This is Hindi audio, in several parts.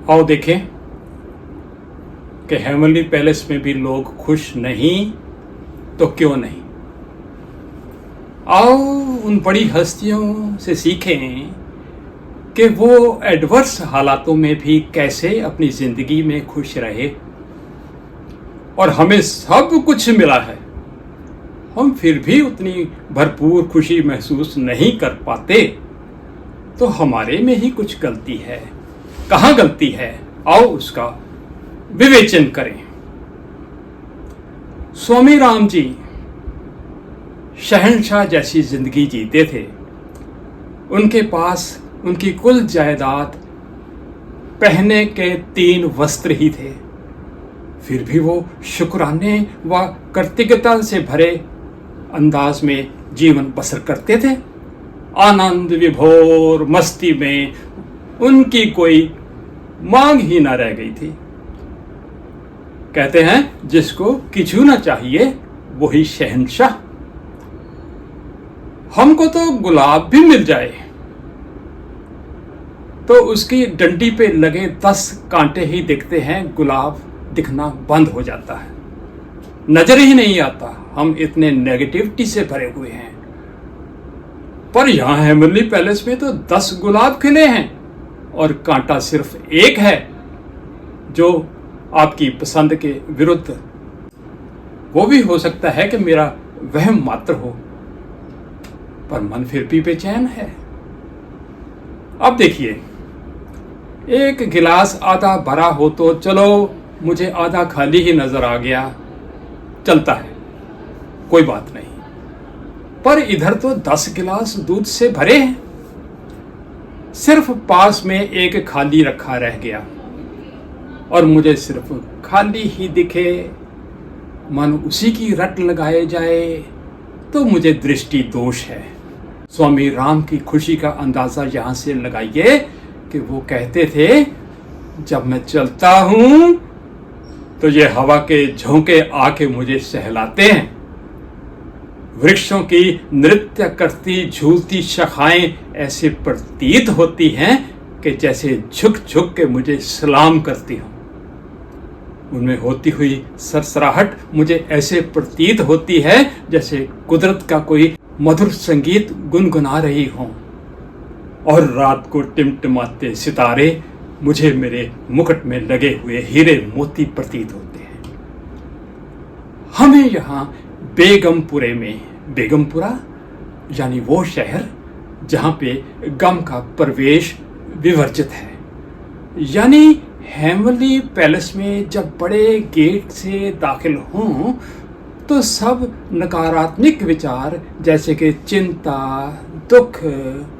आओ देखें कि हेवनली पैलेस में भी लोग खुश नहीं तो क्यों नहीं। आओ उन बड़ी हस्तियों से सीखें कि वो एडवर्स हालातों में भी कैसे अपनी जिंदगी में खुश रहे। और हमें सब कुछ मिला है, हम फिर भी उतनी भरपूर खुशी महसूस नहीं कर पाते, तो हमारे में ही कुछ गलती है। कहाँ गलती है, आओ उसका विवेचन करें। स्वामी राम जी शहंशाह जैसी जिंदगी जीते थे। उनके पास उनकी कुल जायदाद, पहने के 3 वस्त्र ही थे, फिर भी वो शुक्राने व कृतज्ञता से भरे अंदाज में जीवन बसर करते थे। आनंद विभोर मस्ती में उनकी कोई मांग ही ना रह गई थी। कहते हैं जिसको किछु ना चाहिए वही शहंशाह। हमको तो गुलाब भी मिल जाए तो उसकी डंडी पे लगे 10 कांटे ही दिखते हैं, गुलाब दिखना बंद हो जाता है, नजर ही नहीं आता। हम इतने नेगेटिविटी से भरे हुए हैं। पर यहां हेवनली पैलेस में तो 10 गुलाब खिले हैं और कांटा सिर्फ एक है जो आपकी पसंद के विरुद्ध। वो भी हो सकता है कि मेरा वहम मात्र हो, पर मन फिर भी बेचैन है। अब देखिए, एक गिलास आधा भरा हो तो चलो, मुझे आधा खाली ही नजर आ गया, चलता है, कोई बात नहीं। पर इधर तो 10 गिलास दूध से भरे हैं, सिर्फ पास में एक खाली रखा रह गया और मुझे सिर्फ खाली ही दिखे, मन उसी की रट लगाए जाए तो मुझे दृष्टि दोष है। स्वामी राम की खुशी का अंदाजा यहां से लगाइए कि वो कहते थे, जब मैं चलता हूं तो ये हवा के झोंके आके मुझे सहलाते हैं। वृक्षों की नृत्य करती झूलती शाखाएं ऐसे प्रतीत होती हैं कि जैसे झुक झुक के मुझे सलाम करती हूं। उनमें होती हुई सरसराहट मुझे ऐसे प्रतीत होती है जैसे कुदरत का कोई मधुर संगीत गुनगुना रही हों, और रात को टिमटिमाते सितारे मुझे मेरे मुकुट में लगे हुए हीरे मोती प्रतीत होते हैं। हमें यहाँ बेगमपुरे में, बेगमपुरा यानी वो शहर जहाँ पे गम का प्रवेश विवर्जित है, यानी हेवनली पैलेस में जब बड़े गेट से दाखिल हों तो सब नकारात्मक विचार जैसे कि चिंता, दुख,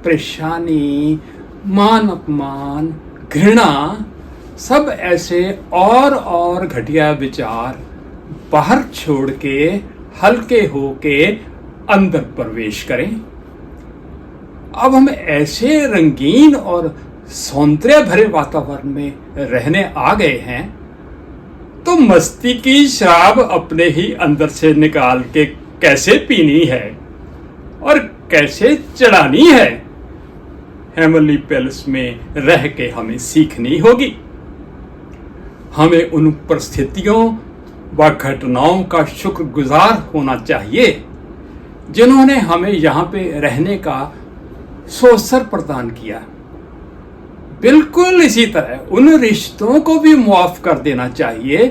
परेशानी, मान अपमान, घृणा, सब ऐसे और घटिया विचार बाहर छोड़ के हल्के होके अंदर प्रवेश करें। अब हम ऐसे रंगीन और सौंदर्य भरे वातावरण में रहने आ गए हैं तो मस्ती की शराब अपने ही अंदर से निकाल के कैसे पीनी है और कैसे चढ़ानी है, हेवनली पैलेस में रह के हमें सीखनी होगी। हमें उन परिस्थितियों व घटनाओं का शुक्रगुजार होना चाहिए जिन्होंने हमें यहाँ पे रहने का अवसर प्रदान किया। बिल्कुल इसी तरह उन रिश्तों को भी मुआफ कर देना चाहिए,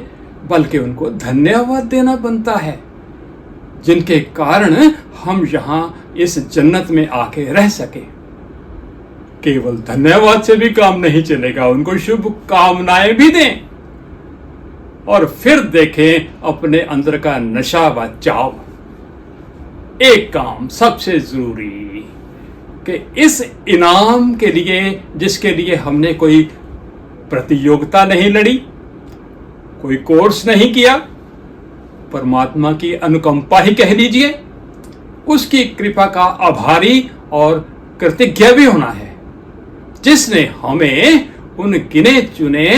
बल्कि उनको धन्यवाद देना बनता है जिनके कारण हम यहाँ इस जन्नत में आके रह सके। केवल धन्यवाद से भी काम नहीं चलेगा, उनको शुभ कामनाएं भी दें और फिर देखें अपने अंदर का नशा व चाव। एक काम सबसे जरूरी कि इस इनाम के लिए, जिसके लिए हमने कोई प्रतियोगिता नहीं लड़ी, कोई कोर्स नहीं किया, परमात्मा की अनुकंपा ही कह लीजिए, उसकी कृपा का आभारी और कृतज्ञ भी होना है जिसने हमें उन गिने चुने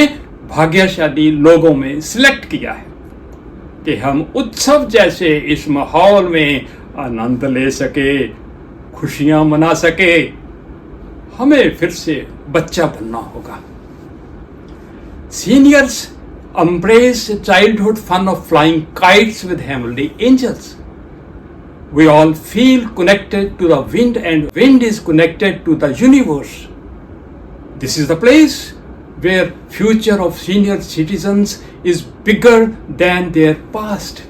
भाग्यशाली लोगों में सिलेक्ट किया है कि हम उत्सव जैसे इस माहौल में आनंद ले सके, खुशियां मना सके। हमें फिर से बच्चा बनना होगा। Seniors embrace childhood fun of flying kites with heavenly angels. We all feel connected to the wind, and wind is connected to the universe. This is the place where future of senior citizens is bigger than their past.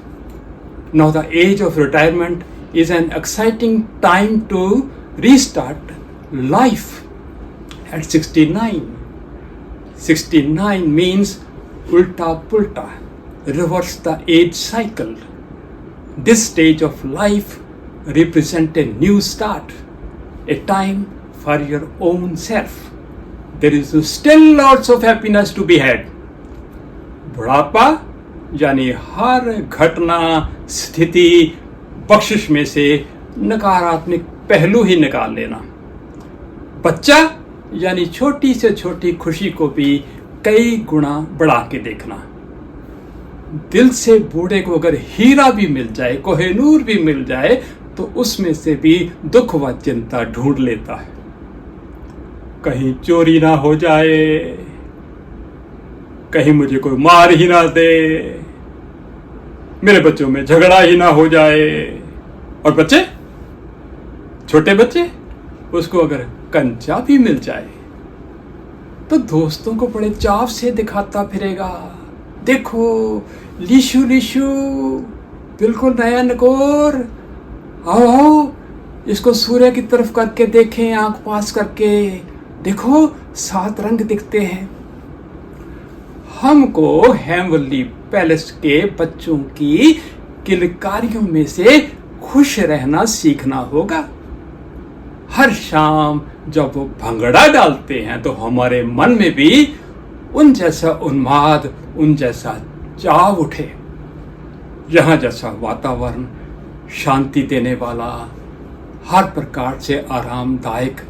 Now the age of retirement is an exciting time to restart life at 69. 69 means ulta pulta, reverse the age cycle. This stage of life represents a new start, a time for your own self. There is still lots of happiness to be had. बुढ़ापा यानी हर घटना स्थिति बख्शिश में से नकारात्मक पहलू ही निकाल लेना। बच्चा यानी छोटी से छोटी खुशी को भी कई गुना बढ़ा के देखना। दिल से बूढ़े को अगर हीरा भी मिल जाए, कोहिनूर भी मिल जाए, तो उसमें से भी दुख व चिंता ढूंढ लेता है। कहीं चोरी ना हो जाए, कहीं मुझे कोई मार ही ना दे, मेरे बच्चों में झगड़ा ही ना हो जाए। और बच्चे, छोटे बच्चे, उसको अगर कंचा भी मिल जाए तो दोस्तों को बड़े चाव से दिखाता फिरेगा। देखो लीशु लीशु, बिल्कुल नया नकोर, आओ आओ इसको सूर्य की तरफ करके देखें, आंख पास करके देखो 7 रंग दिखते हैं। हमको हेमवली पैलेस के बच्चों की किलकारियों में से खुश रहना सीखना होगा। हर शाम जब वो भंगड़ा डालते हैं तो हमारे मन में भी उन जैसा उन्माद, उन जैसा चाव उठे। यहाँ जैसा वातावरण शांति देने वाला, हर प्रकार से आरामदायक,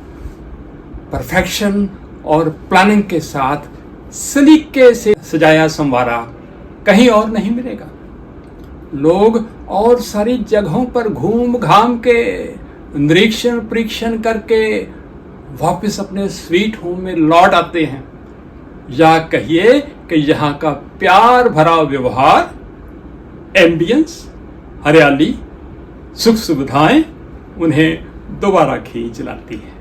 परफेक्शन और प्लानिंग के साथ सलीके से सजाया संवारा कहीं और नहीं मिलेगा। लोग और सारी जगहों पर घूम घाम के निरीक्षण परीक्षण करके वापस अपने स्वीट होम में लौट आते हैं। या कहिए कि यहाँ का प्यार भरा व्यवहार, एम्बियंस, हरियाली, सुख सुविधाएं उन्हें दोबारा खींच लाती है।